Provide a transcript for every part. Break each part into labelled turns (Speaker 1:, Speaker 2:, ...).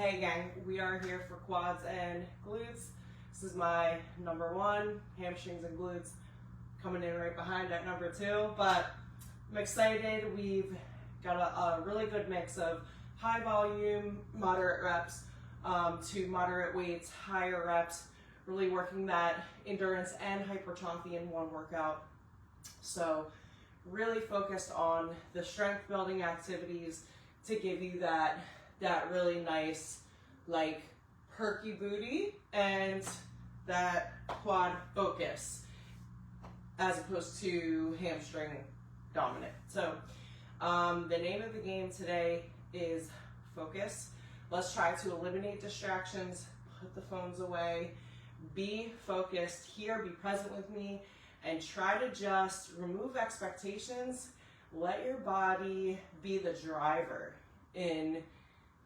Speaker 1: Hey gang, we are here for quads and glutes. This is my number one, hamstrings and glutes coming in right behind at number two. But I'm excited. We've got a really good mix of high volume, moderate reps to moderate weights, higher reps, really working that endurance and hypertrophy in one workout. So really focused on the strength building activities to give you that really nice, like, perky booty and that quad focus as opposed to hamstring dominant. So the name of the game today is focus. Let's try to eliminate distractions, put the phones away, be focused here, be present with me, and try to just remove expectations. Let your body be the driver in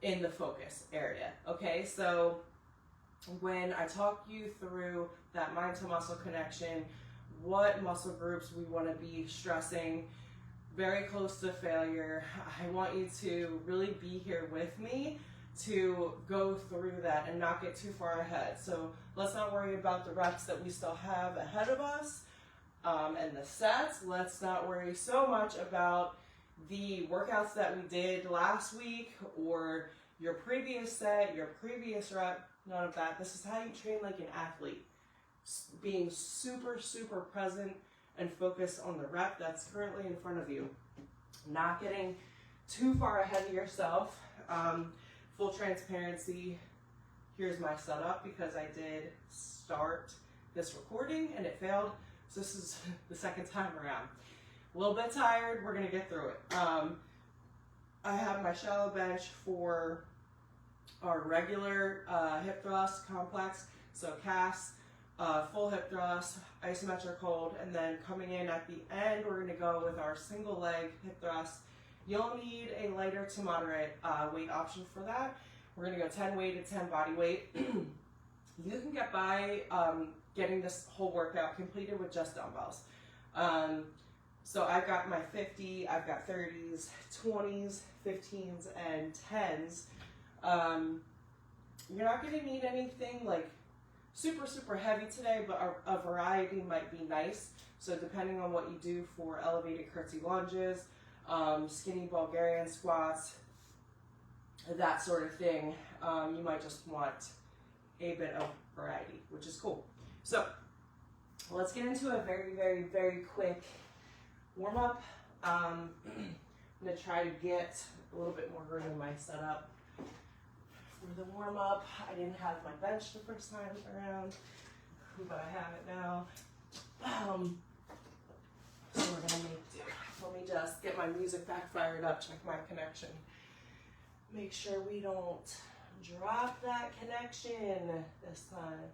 Speaker 1: the focus area, okay? So when I talk you through that mind to muscle connection, what muscle groups we want to be stressing very close to failure, I want you to really be here with me to go through that and not get too far ahead. So let's not worry about the reps that we still have ahead of us and the sets. Let's not worry so much about the workouts that we did last week or your previous set, your previous rep. None of that. This is how you train like an athlete. Being super, super present and focused on the rep that's currently in front of you. Not getting too far ahead of yourself. Full transparency, here's my setup because I did start this recording and it failed. So this is the second time around. A little bit tired, we're gonna get through it. I have my shallow bench for our regular hip thrust complex, so calves, full hip thrust, isometric hold, and then coming in at the end, we're gonna go with our single leg hip thrust. You'll need a lighter to moderate weight option for that. We're gonna go 10 weighted, 10 body weight. You can get by getting this whole workout completed with just dumbbells. So I've got my 50, I've got 30s, 20s, 15s, and 10s. You're not gonna need anything like super, super heavy today, but a variety might be nice. So depending on what you do for elevated curtsy lunges, skinny Bulgarian squats, that sort of thing, you might just want a bit of variety, which is cool. So let's get into a very, very, very quick warm up. I'm gonna try to get a little bit more room in my setup for the warm up. I didn't have my bench the first time around, but I have it now. So we're gonna make do. Let me just get my music back fired up, check my connection. Make sure we don't drop that connection this time.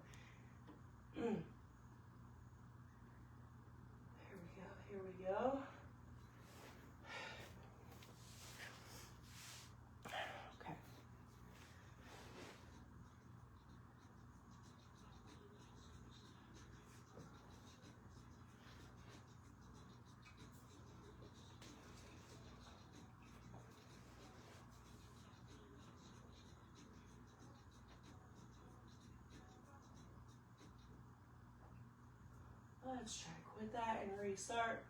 Speaker 1: Here we go. Okay. Let's try to quit that and restart.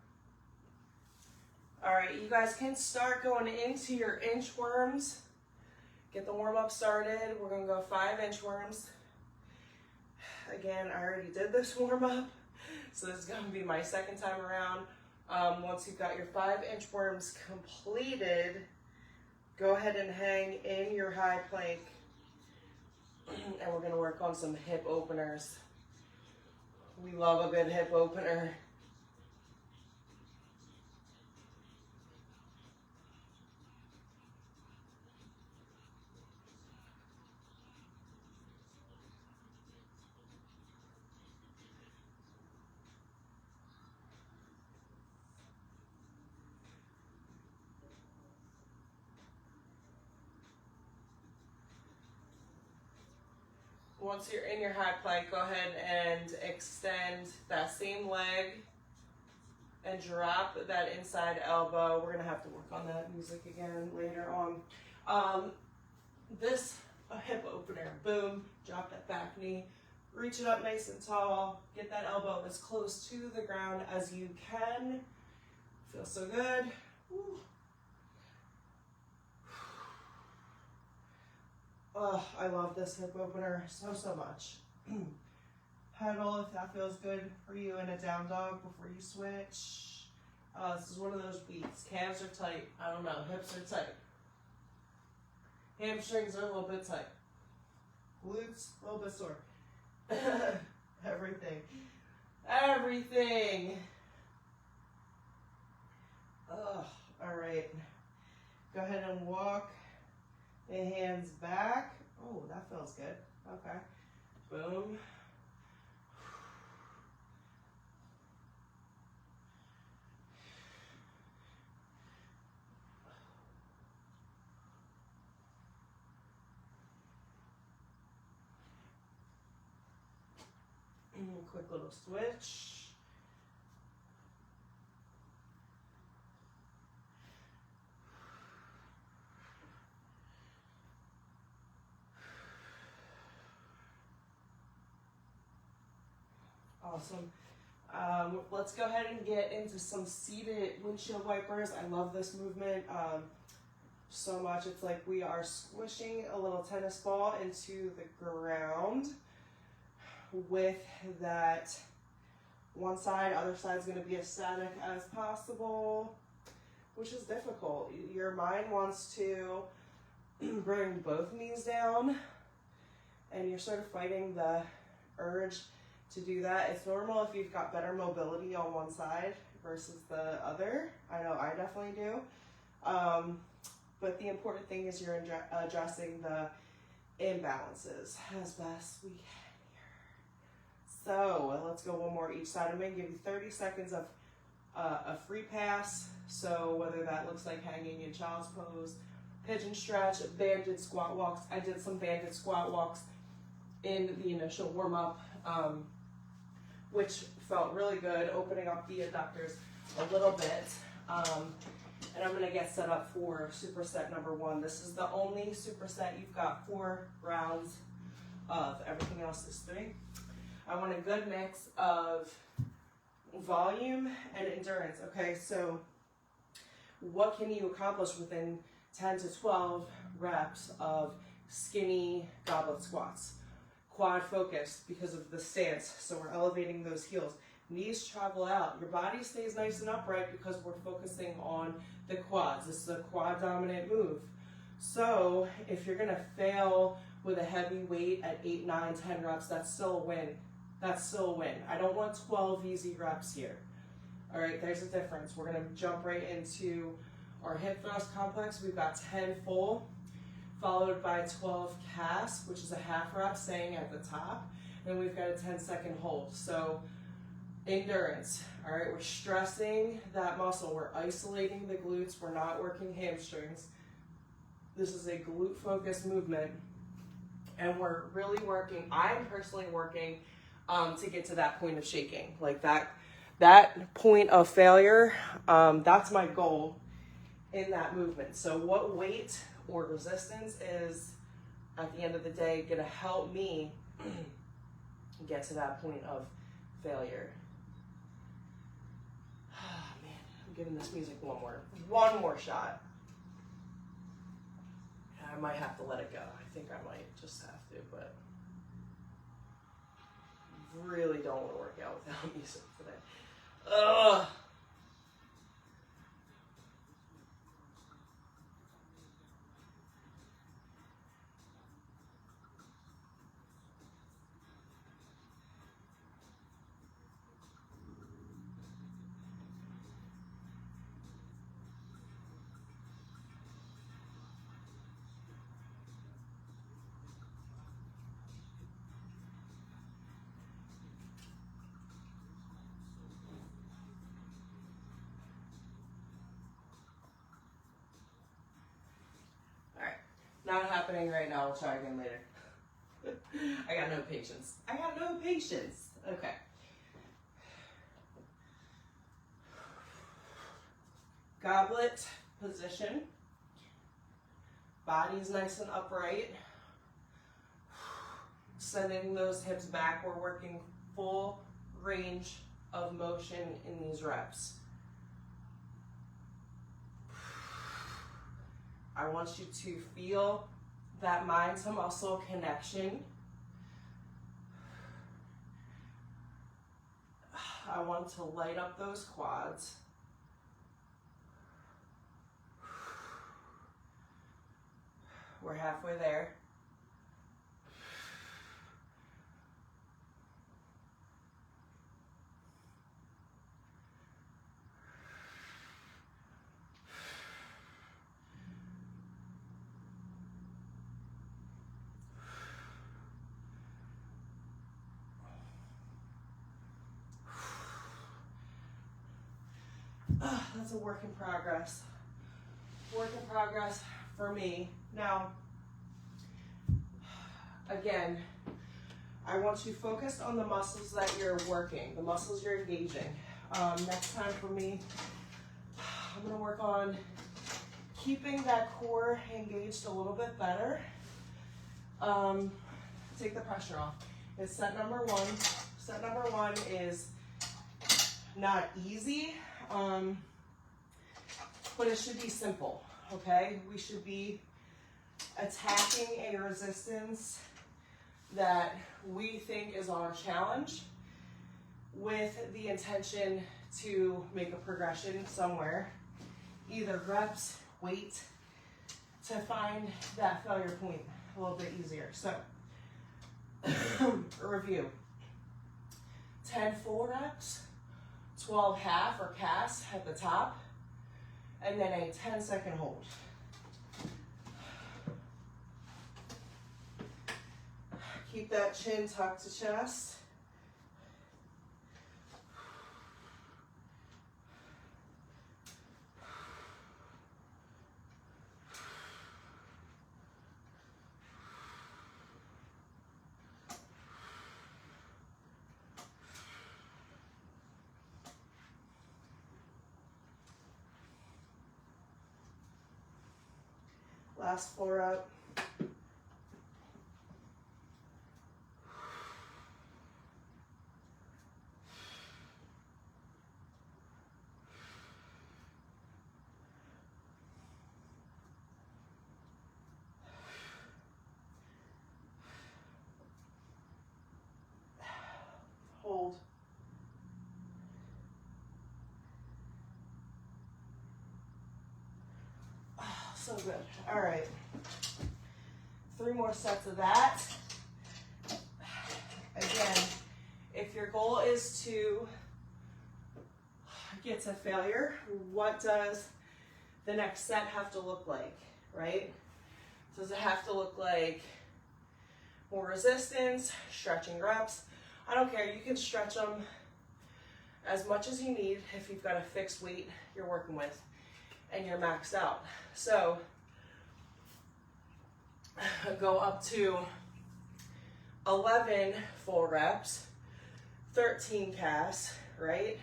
Speaker 1: All right, you guys can start going into your inchworms. Get the warm up started. We're gonna go 5 inchworms. Again, I already did this warm up, so this is gonna be my second time around. Once you've got your 5 inchworms completed, go ahead and hang in your high plank, and we're gonna work on some hip openers. We love a good hip opener. Once you're in your high plank, go ahead and extend that same leg and drop that inside elbow. We're gonna have to work on that music again later on. This a hip opener. Boom, drop that back knee, reach it up nice and tall, get that elbow as close to the ground as you can. Feels so good. Woo. Oh, I love this hip opener so much. Pedal if that feels good for you in a down dog before you switch. This is one of those weeks. Calves are tight. I don't know. Hips are tight. Hamstrings are a little bit tight. Glutes, a little bit sore. Everything. Everything. Ugh. All right. Go ahead and walk the hands back. Oh, that feels good. Okay. Boom. Quick little switch. Awesome. Let's go ahead and get into some seated windshield wipers. I love this movement so much. It's like we are squishing a little tennis ball into the ground with that one side. Other side's going to be as static as possible, which is difficult. Your mind wants to bring both knees down, and you're sort of fighting the urge to do that. It's normal if you've got better mobility on one side versus the other. I know I definitely do. But the important thing is you're addressing the imbalances as best we can here. So let's go one more each side. I'm going to give you 30 seconds of a free pass. So whether that looks like hanging in child's pose, pigeon stretch, banded squat walks. I did some banded squat walks in the initial warm-up, which felt really good, opening up the adductors a little bit. And I'm gonna get set up for superset number 1. This is the only superset you've got 4 rounds of. Everything else is 3. I want a good mix of volume and endurance. Okay, so what can you accomplish within 10 to 12 reps of skinny goblet squats? Quad focused because of the stance, so we're elevating those heels. Knees travel out. Your body stays nice and upright because we're focusing on the quads. This is a quad dominant move. So if you're gonna fail with a heavy weight at 8, 9, 10 reps, that's still a win. That's still a win. I don't want 12 easy reps here. All right, there's a difference. We're gonna jump right into our hip thrust complex. We've got 10 full, followed by 12 cast, which is a half rep staying at the top. Then we've got a 10-second hold. So endurance, all right, we're stressing that muscle. We're isolating the glutes. We're not working hamstrings. This is a glute focused movement. And we're really working, I'm personally working to get to that point of shaking. Like that point of failure, that's my goal in that movement. So what weight or resistance is, at the end of the day, gonna help me get to that point of failure. Oh, man, I'm giving this music one more shot. I might have to let it go. I think I might just have to, but really don't want to work out without music today. Ugh. Not happening right now. We'll try again later. I got no patience. Okay. Goblet position. Body's nice and upright. Sending those hips back. We're working full range of motion in these reps. I want you to feel that mind to muscle connection. I want to light up those quads. We're halfway there. That's a work in progress. Work in progress for me. Now, again, I want you focused on the muscles that you're working, the muscles you're engaging. Next time for me, I'm gonna work on keeping that core engaged a little bit better. Take the pressure off. It's set number one. Set number one is not easy, but it should be simple, okay? We should be attacking a resistance that we think is our challenge with the intention to make a progression somewhere, either reps, weight, to find that failure point a little bit easier. So, a review. 10 full reps, 12 half or cast at the top, and then a 10-second hold. Keep that chin tucked to chest. Last 4 up. Hold. Oh, so good. All right. 3 more sets of that. Again, if your goal is to get to failure, what does the next set have to look like, right? Does it have to look like more resistance, stretching reps? I don't care, you can stretch them as much as you need if you've got a fixed weight you're working with and you're maxed out. So go up to 11 full reps, 13 casts, right?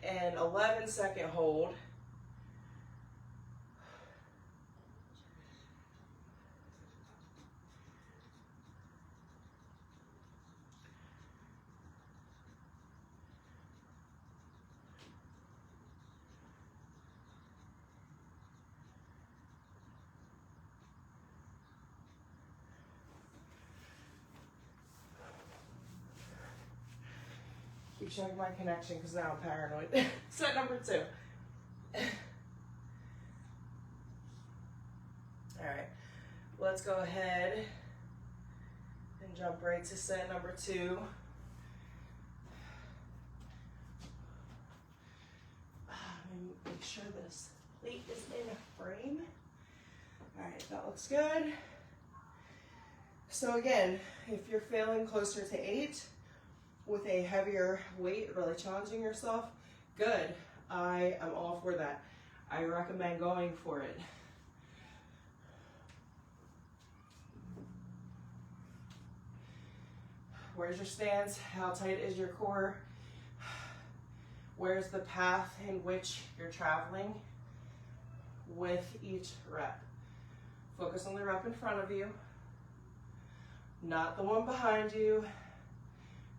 Speaker 1: And 11-second hold. Keep checking my connection because now I'm paranoid. Set number 2. All right, let's go ahead and jump right to set number 2. Let me make sure this plate is in a frame. All right, that looks good. So again, if you're feeling closer to 8, with a heavier weight, really challenging yourself, good. I am all for that. I recommend going for it. Where's your stance? How tight is your core? Where's the path in which you're traveling? with each rep. Focus on the rep in front of you, not the one behind you,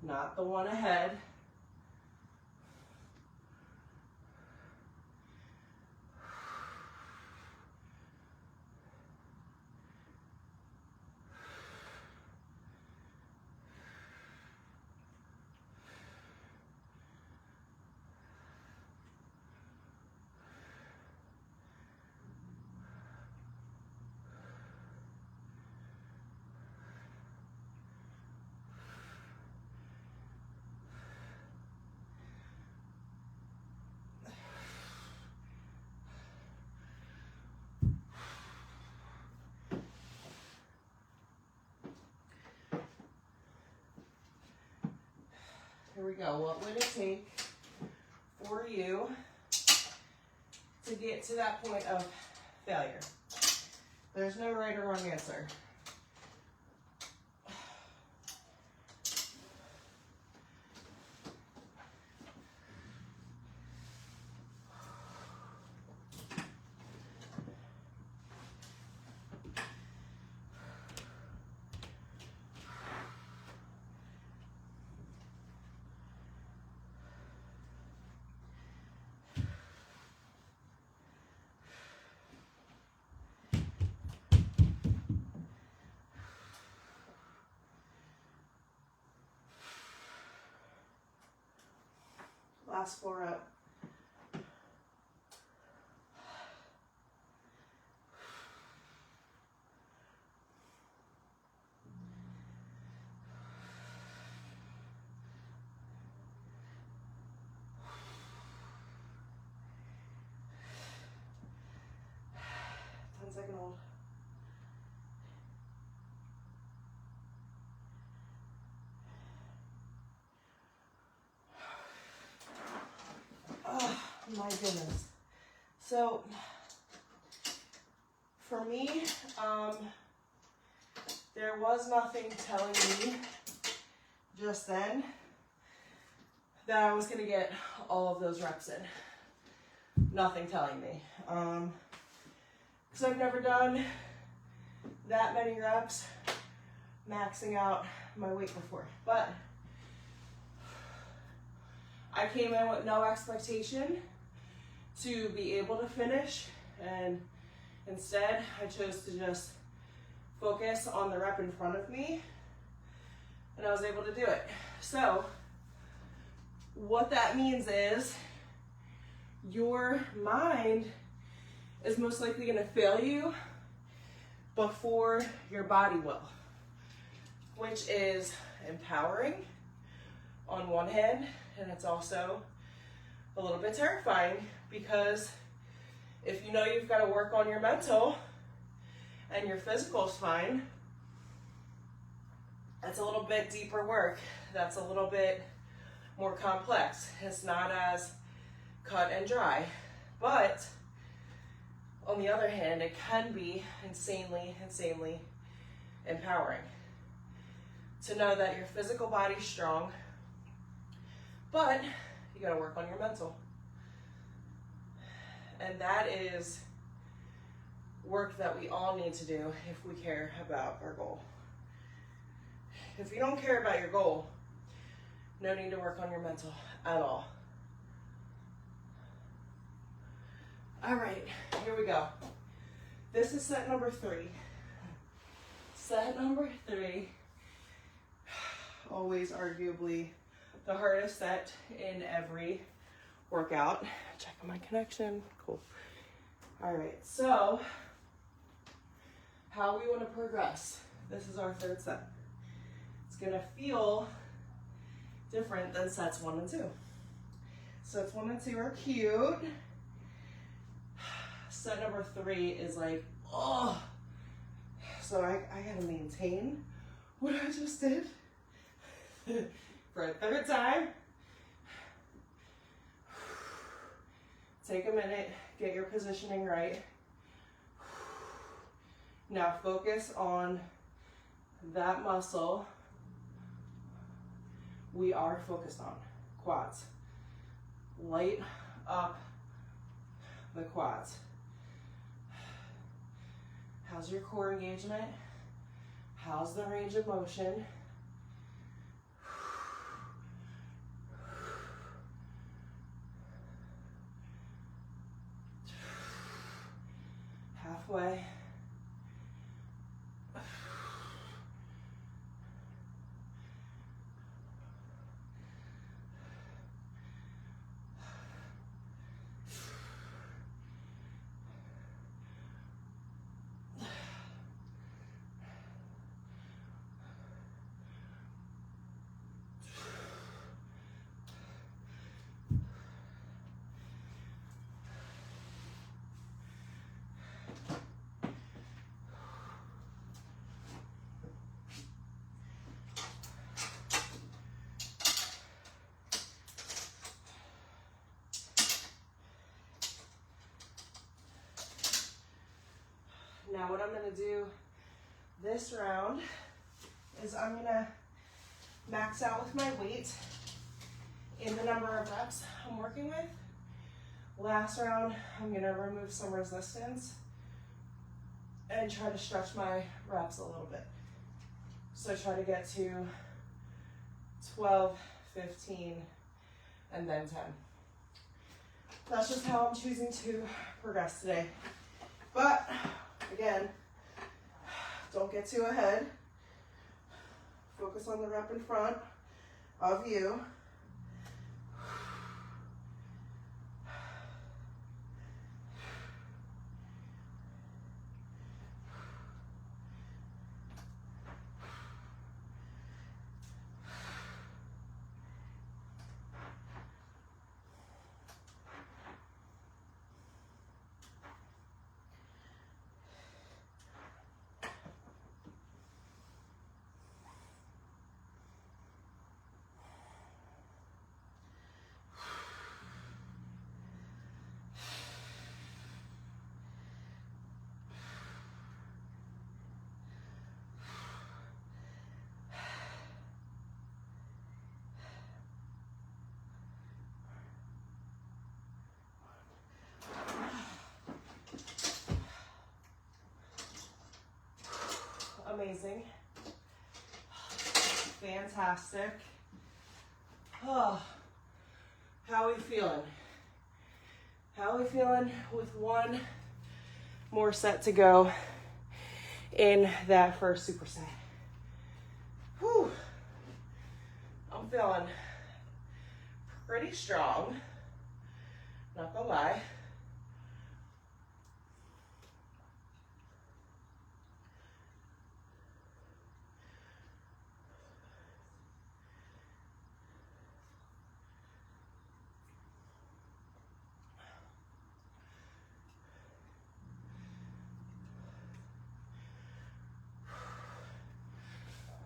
Speaker 1: not the one ahead. Here we go. What would it take for you to get to that point of failure? There's no right or wrong answer. Last 4 up. Second hold. Oh my goodness. So for me, there was nothing telling me just then that I was going to get all of those reps in. Nothing telling me. Because I've never done that many reps maxing out my weight before. But I came in with no expectation to be able to finish, and instead I chose to just focus on the rep in front of me, and I was able to do it. So what that means is your mind is most likely going to fail you before your body will, which is empowering on one hand, and it's also a little bit terrifying, because if you know you've got to work on your mental and your physical's fine, that's a little bit deeper work. That's a little bit more complex. It's not as cut and dry. But on the other hand, it can be insanely empowering to know that your physical body's strong, but you gotta work on your mental. And that is work that we all need to do if we care about our goal. If you don't care about your goal, no need to work on your mental at all. All right, here we go. This is set number 3. Set number 3, always arguably the hardest set in every workout. Checking my connection, cool. All right, so how we want to progress. This is our 3rd set. It's gonna feel different than sets 1 and 2. Sets 1 and 2 are cute. Set number 3 is like, oh. So I gotta maintain what I just did for a 3rd time. Take a minute, get your positioning right. Now focus on that muscle we are focused on, quads. Light up the quads. How's your core engagement? How's the range of motion? Halfway. Now what I'm going to do this round is I'm going to max out with my weight in the number of reps I'm working with. Last round, I'm going to remove some resistance and try to stretch my reps a little bit. So try to get to 12, 15, and then 10. That's just how I'm choosing to progress today. But again, don't get too ahead. Focus on the rep in front of you. Amazing. Fantastic. Oh, how are we feeling? How are we feeling with one more set to go in that first superset? Whew. I'm feeling pretty strong, not gonna lie.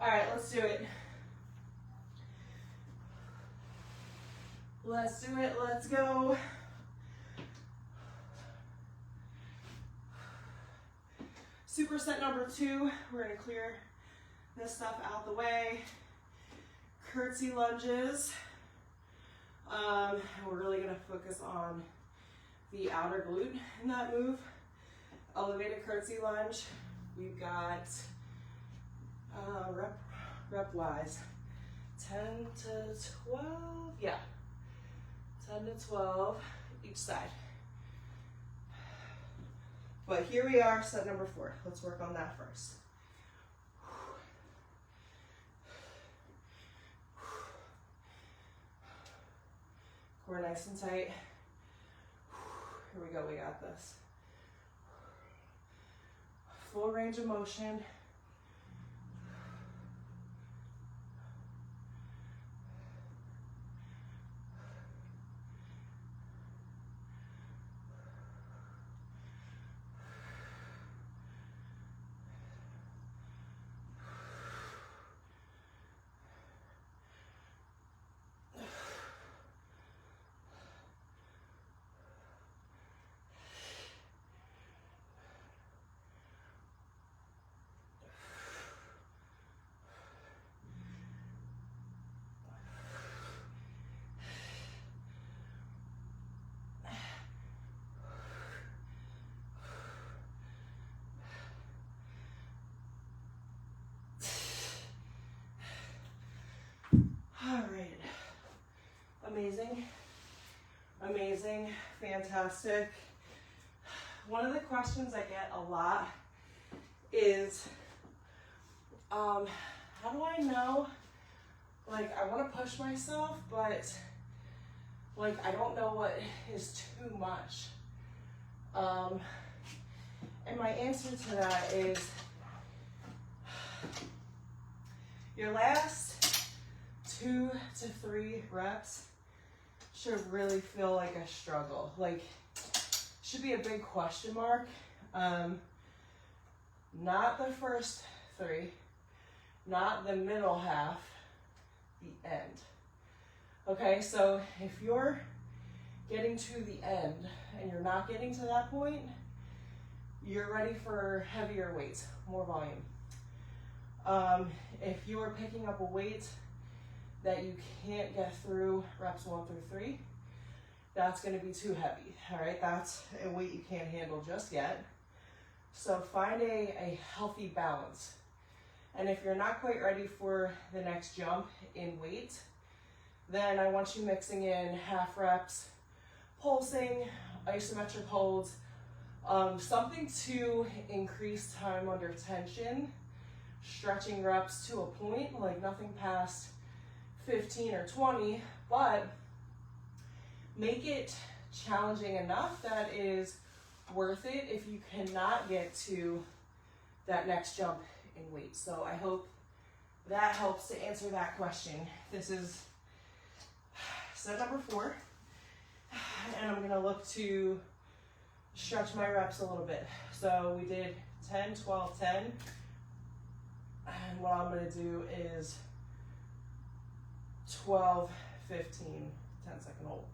Speaker 1: All right, let's do it. Let's do it, let's go. Superset number 2, we're gonna clear this stuff out the way. Curtsy lunges. We're really gonna focus on the outer glute in that move. Elevated curtsy lunge. We've got rep wise 10 to 12, yeah, 10 to 12 each side. But here we are, set number 4. Let's work on that first. Core nice and tight. Here we go, we got this. Full range of motion. Amazing. Amazing. Fantastic. One of the questions I get a lot is, how do I know, like, I want to push myself, but, like, I don't know what is too much. And my answer to that is, your last 2 to 3 reps should really feel like a struggle. Like, should be a big question mark. Not the first 3, not the middle half, the end. Okay, so if you're getting to the end and you're not getting to that point, you're ready for heavier weights, more volume. If you are picking up a weight that you can't get through reps 1 through 3, that's going to be too heavy. All right, that's a weight you can't handle just yet. So find a healthy balance. And if you're not quite ready for the next jump in weight, then I want you mixing in half reps, pulsing, isometric holds, something to increase time under tension, stretching reps to a point, like nothing past 15 or 20, but make it challenging enough that is worth it if you cannot get to that next jump in weight. So I hope that helps to answer that question. This is set number 4, and I'm gonna look to stretch my reps a little bit. So we did 10, 12, 10, and what I'm gonna do is 12, 15, 10-second hold.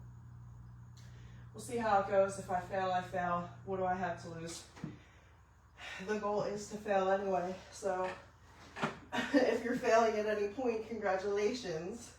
Speaker 1: We'll see how it goes. If I fail, I fail. What do I have to lose? The goal is to fail anyway, so if you're failing at any point, congratulations.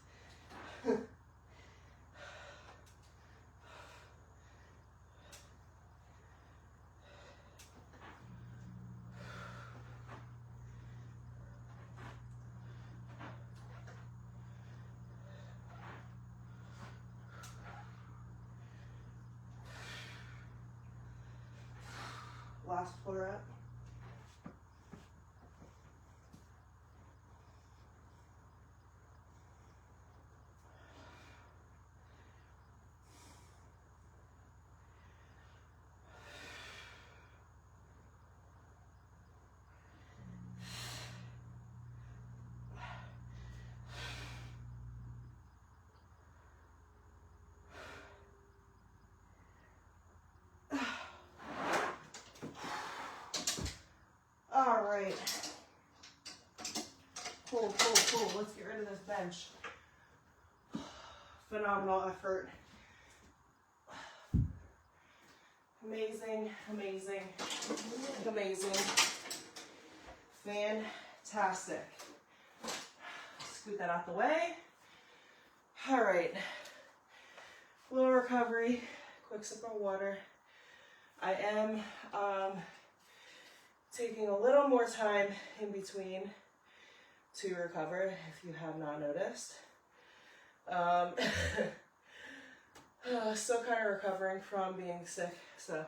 Speaker 1: Last pull rep. All right. Pull. Let's get rid of this bench. Phenomenal effort. Amazing. Fantastic. Scoot that out the way. All right. Little recovery. Quick sip of water. I am taking a little more time in between to recover, if you have not noticed. Still kind of recovering from being sick, so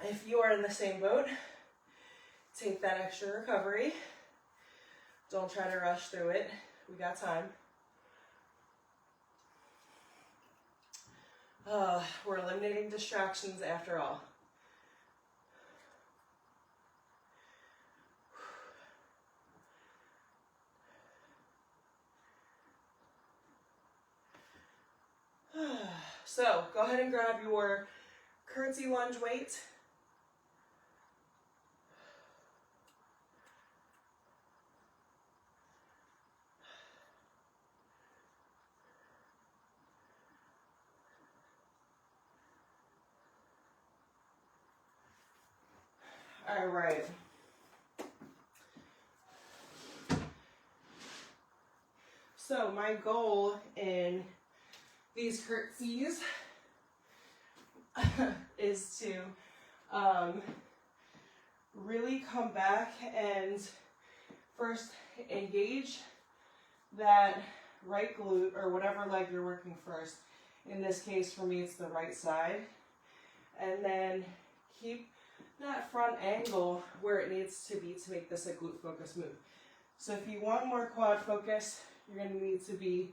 Speaker 1: if you are in the same boat, take that extra recovery. Don't try to rush through it. We got time. We're eliminating distractions after all. So go ahead and grab your curtsy lunge weight. All right. So my goal in these curtsies is to really come back and first engage that right glute, or whatever leg you're working first. In this case, for me, it's the right side. And then keep that front angle where it needs to be to make this a glute focus move. So if you want more quad focus, you're going to need to be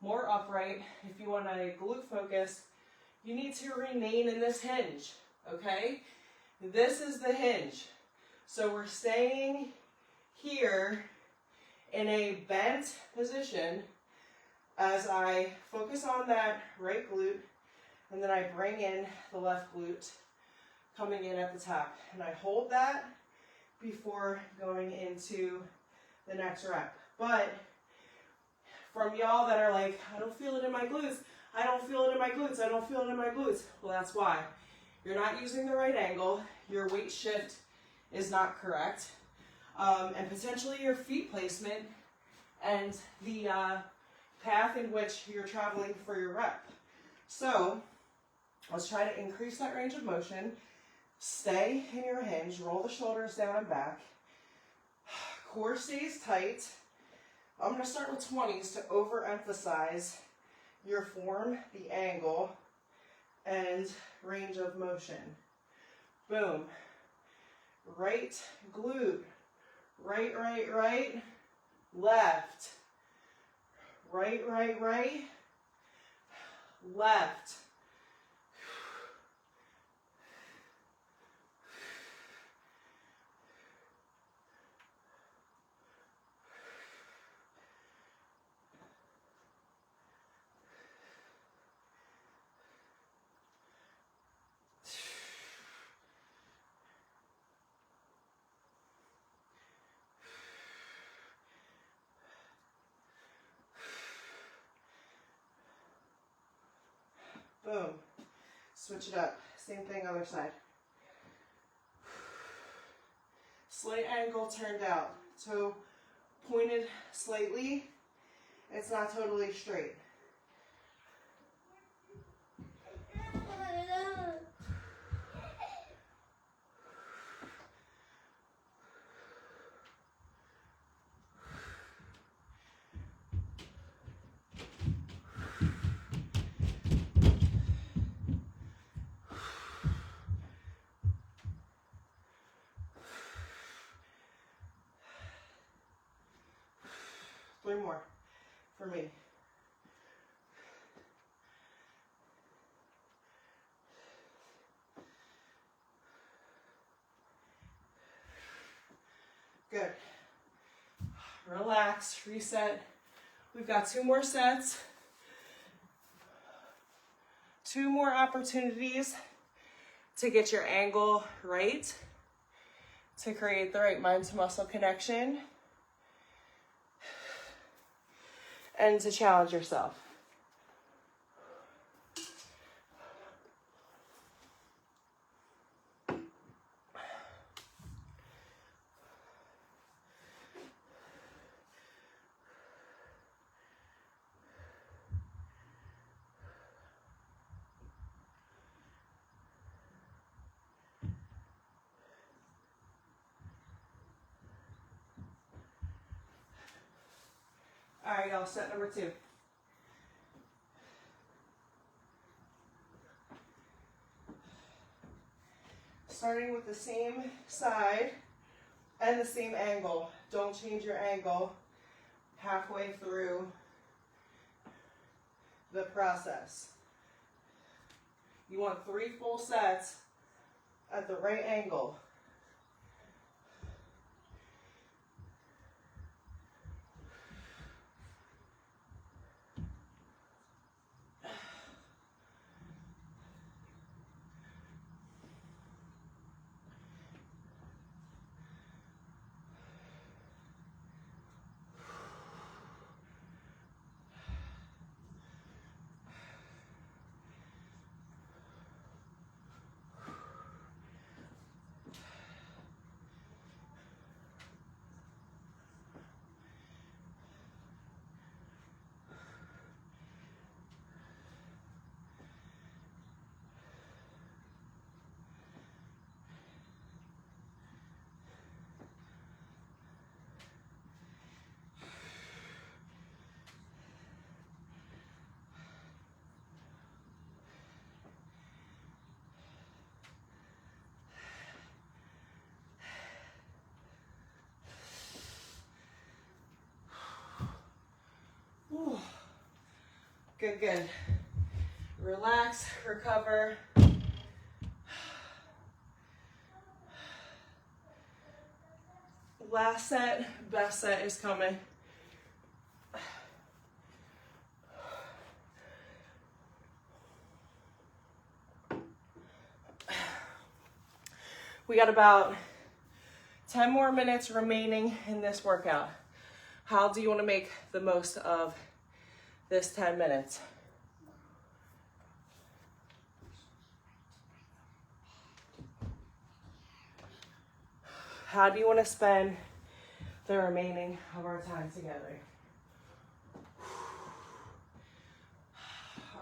Speaker 1: more upright. If you want a glute focus, you need to remain in this hinge, okay? This is the hinge. So we're staying here in a bent position as I focus on that right glute, and then I bring in the left glute coming in at the top. And I hold that before going into the next rep. But from y'all that are like, I don't feel it in my glutes, I don't feel it in my glutes, I don't feel it in my glutes. Well, that's why. You're not using the right angle, your weight shift is not correct, and potentially your feet placement and the path in which you're traveling for your rep. So let's try to increase that range of motion. Stay in your hinge, roll the shoulders down and back. Core stays tight. I'm going to start with 20s to overemphasize your form, the angle, and range of motion. Boom. Right glute. Right, right, right. Left. Right, right, right. Left. Boom. Switch it up. Same thing, other side. Slight angle turned out. Toe pointed slightly. It's not totally straight. Three more for me. Good. Relax, reset. We've got 2 more sets. 2 more opportunities to get your angle right, to create the right mind to muscle connection, and to challenge yourself. All right, y'all, set number 2. Starting with the same side and the same angle. Don't change your angle halfway through the process. You want 3 full sets at the right angle. Good, good. Relax, recover. Last set, best set is coming. We got about 10 more minutes remaining in this workout. How do you want to make the most of this 10 minutes? How do you want to spend the remaining of our time together?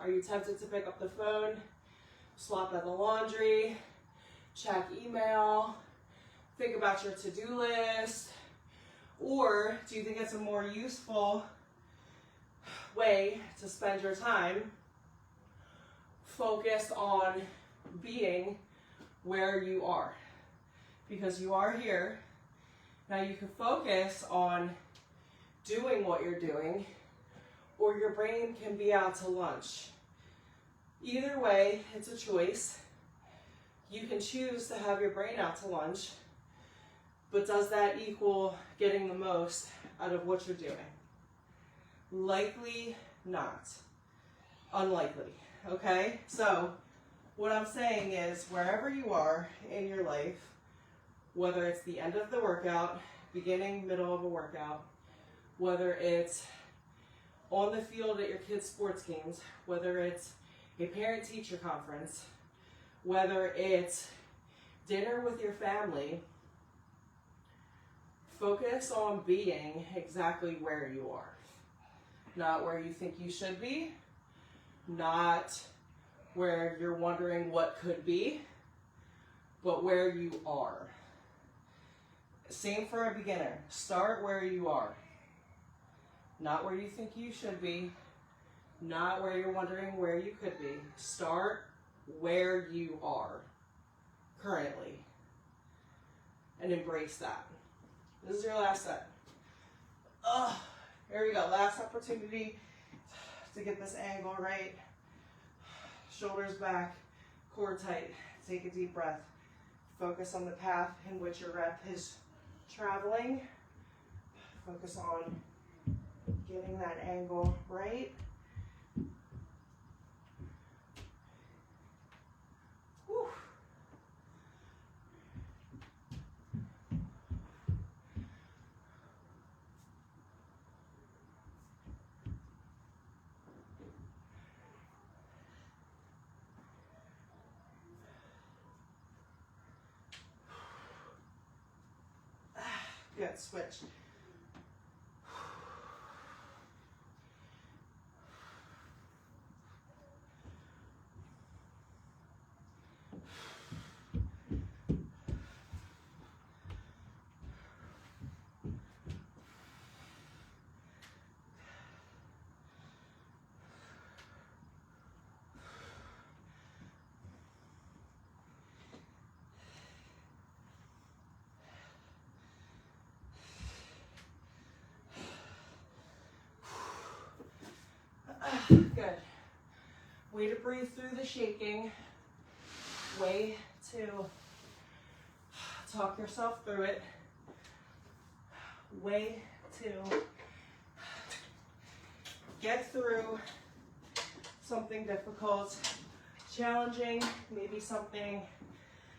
Speaker 1: Are you tempted to pick up the phone, swap at the laundry, check email, think about your to-do list? Or do you think it's a more useful way to spend your time focused on being where you are? Because you are here. Now you can focus on doing what you're doing, or your brain can be out to lunch. Either way, it's a choice. You can choose to have your brain out to lunch, but does that equal getting the most out of what you're doing? Likely not. Unlikely, okay? So what I'm saying is, wherever you are in your life, whether it's the end of the workout, beginning, middle of a workout, whether it's on the field at your kids' sports games, whether it's a parent-teacher conference, whether it's dinner with your family, focus on being exactly where you are. Not where you think you should be, not where you're wondering what could be, but where you are. Same for a beginner. Start where you are. Not where you think you should be, not where you're wondering where you could be. Start where you are currently and embrace that. This is your last set. Here we go. Last opportunity to get this angle right. Shoulders back, core tight. Take a deep breath. Focus on the path in which your rep is traveling. Focus on getting that angle right. Whew. Good, switch. Good. Way to breathe through the shaking. Way to talk yourself through it. Way to get through something difficult, challenging, maybe something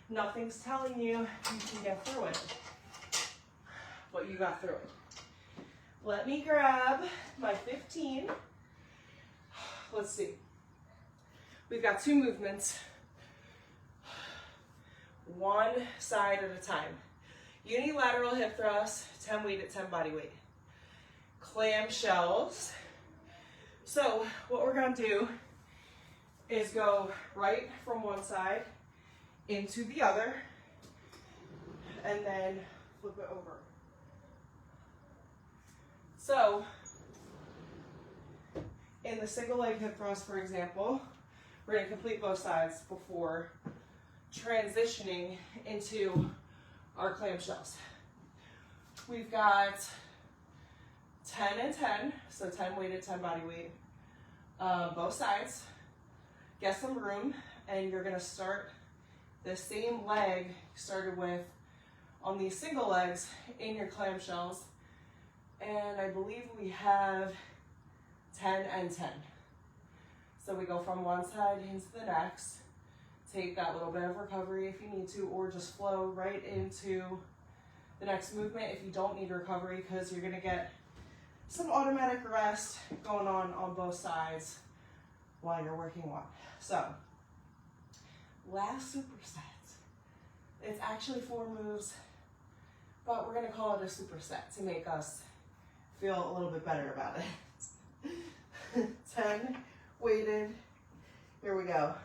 Speaker 1: nothing's telling you can get through it, but you got through it. Let me grab my 15. Let's see. We've got 2 movements, one side at a time. Unilateral hip thrust, 10 weight at 10 body weight. Clam shells. So what we're gonna do is go right from one side into the other, and then flip it over. So in the single leg hip thrust, for example, we're going to complete both sides before transitioning into our clamshells. We've got 10 and 10, so 10 weight at 10 body weight, both sides, get some room, and you're gonna start the same leg you started with on these single legs in your clamshells. And I believe we have 10 and 10. So we go from one side into the next. Take that little bit of recovery if you need to, or just flow right into the next movement if you don't need recovery, because you're gonna get some automatic rest going on both sides while you're working one. So, last superset. It's actually 4 moves, but we're gonna call it a superset to make us feel a little bit better about it. 10 weighted. Here we go.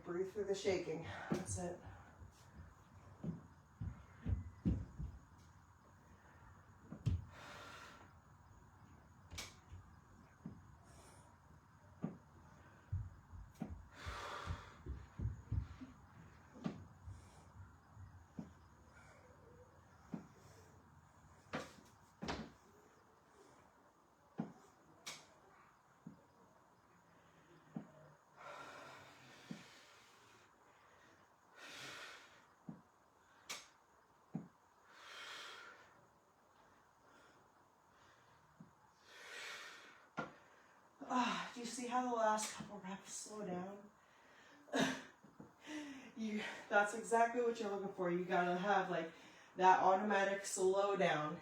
Speaker 1: Breathe through the shaking. That's it. Do you see how the last couple reps slow down? That's exactly what you're looking for. You gotta have like that automatic slow down.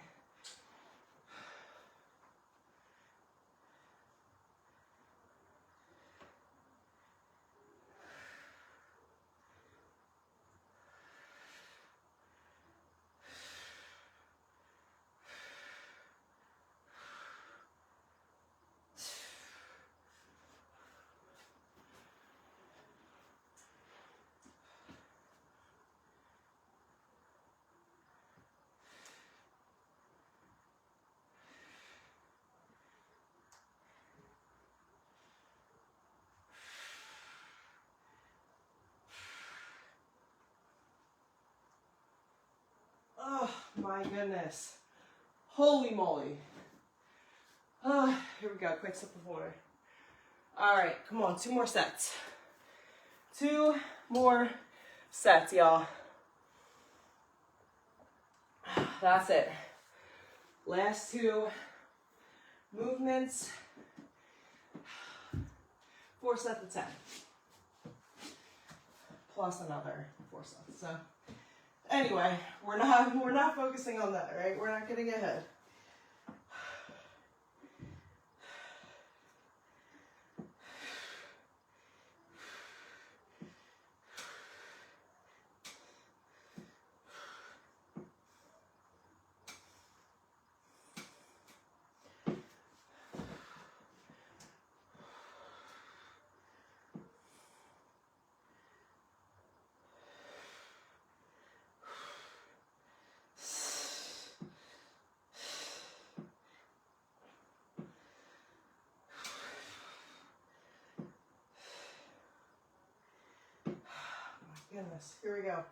Speaker 1: Oh my goodness. Holy moly. Here we go, quick sip of water. All right, come on, 2 more sets. 2 more sets, y'all. That's it. Last 2 movements. 4 sets of 10. Plus another 4 sets. So anyway, we're not focusing on that, right? We're not getting ahead. Goodness, here we go.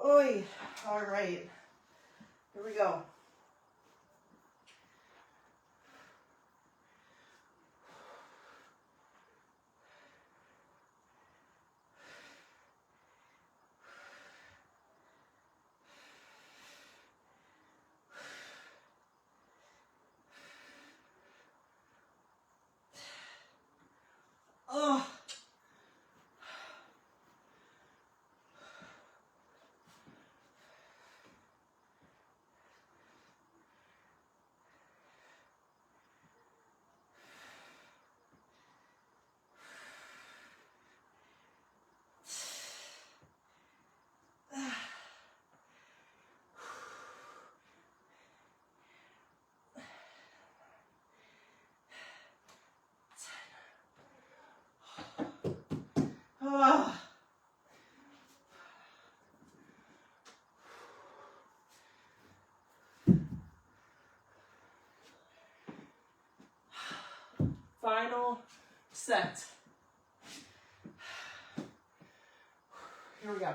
Speaker 1: Oi, all right, here we go. final set. Here we go.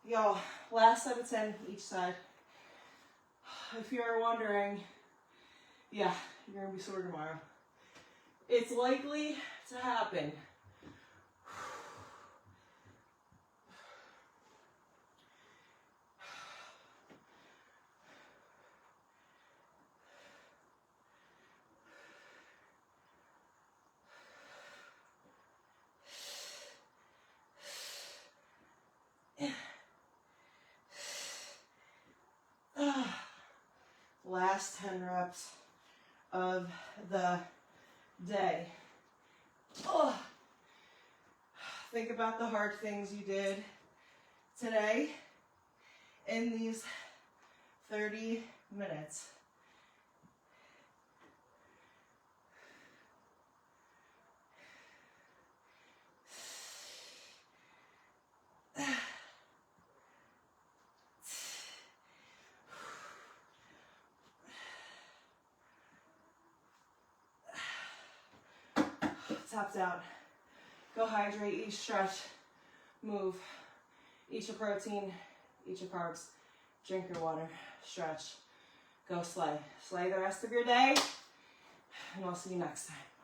Speaker 1: Y'all, last set of 10 each side. If you're wondering, yeah, you're gonna be sore tomorrow. It's likely to happen. Last 10 reps of the day. Oh. Think about the hard things you did today in these 30 minutes. Tapped out. Go hydrate, eat, stretch, move. Eat your protein, eat your carbs, drink your water, stretch, go slay. Slay the rest of your day, and I'll see you next time.